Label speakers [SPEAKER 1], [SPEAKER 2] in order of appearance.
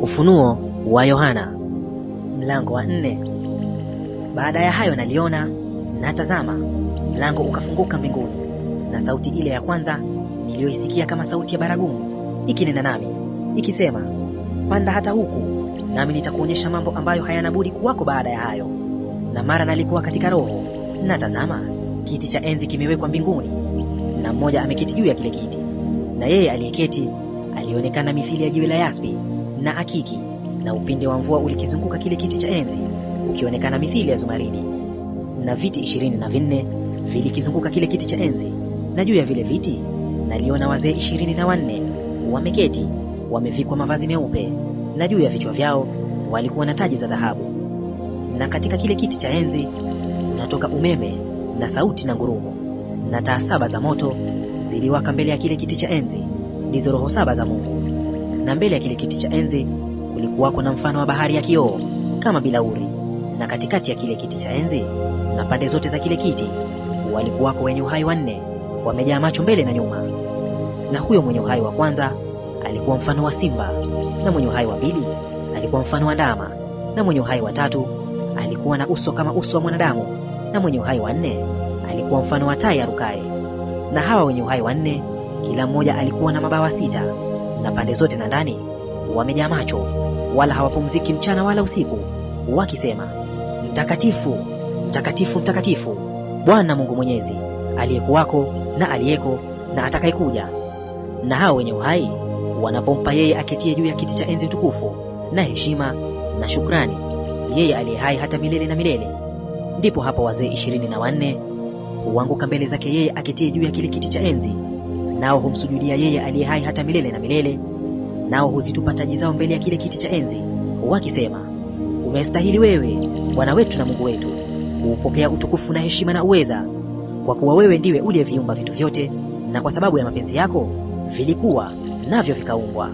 [SPEAKER 1] Ufunuo wa Yohana mlango wa 4. Baada ya hayo naliona, na tazama, mlango ukafunguka mbinguni, na sauti ile ya kwanza niliyoisikia kama sauti ya baragumu ikinena nami ikisema, panda hata huku, nami nitakuonyesha mambo ambayo hayana budi kuwako baada ya hayo. Na mara nalikuwa katika roho, na tazama, kiti cha enzi kimewekwa mbinguni, na mmoja ameketi juu ya kile kiti, na yeye aliyeketi alionekana mithili ya jiwe la yaspi na akiki, na upinde wa mvua ulikizunguka kile kiti cha enzi, ukionekana mithili ya zumaridi. Na viti 24 vilikizunguka kile kiti cha enzi, na juu ya vile viti naliona wazee 24 wameketi, wamevikwa mavazi meupe, na juu ya vichwa vyao walikuwa na taji za dhahabu. Na katika kile kiti cha enzi unatoka umeme na sauti na ngurumo, na taa 7 za moto ziliwaka mbele ya kile kiti cha enzi, ndizo roho 7 za Mungu. Na mbele ya kile kiti cha enzi kulikuwako na mfano wa bahari ya kioo kama bilauri, na katikati ya kile kiti cha enzi na pande zote za kile kiti walikuwako wenye uhai 4 wamejaa macho mbele na nyuma. Na huyo mwenye uhai wa kwanza alikuwa mfano wa simba, na mwenye uhai wa pili alikuwa mfano wa ndama, na mwenye uhai wa tatu alikuwa na uso kama uso wa mwanadamu, na mwenye uhai wa 4 alikuwa mfano wa tai arukaye. Na hawa wenye uhai wa 4 kila mmoja alikuwa na mabawa 6, na pande zote na ndani wamejaa macho, wala hawapumziki mchana wala usiku, wakisema, Mtakatifu, mtakatifu, mtakatifu, Bwana Mungu Mwenyezi, aliyekuwako na aliyeko na atakayekuja. Na hao wenye uhai wanapompa yeye aketie juu ya kiti cha enzi utukufu na heshima na shukrani, yeye aliye hai hata milele na milele. Ndipo hapo wazee 24 huanguka mbele zake yeye aketie juu ya kile kiti cha enzi, nao humsujudia yeye aliye hai hata milele na milele, nao huzitupa taji zao mbele ya kile kiti cha enzi, wakisema, umestahili wewe, Bwana wetu na Mungu wetu, kuupokea utukufu na heshima na uweza, kwa kuwa wewe ndiwe uliyeviumba vitu vyote, na kwa sababu ya mapenzi yako vilikuwa navyo vikaumbwa.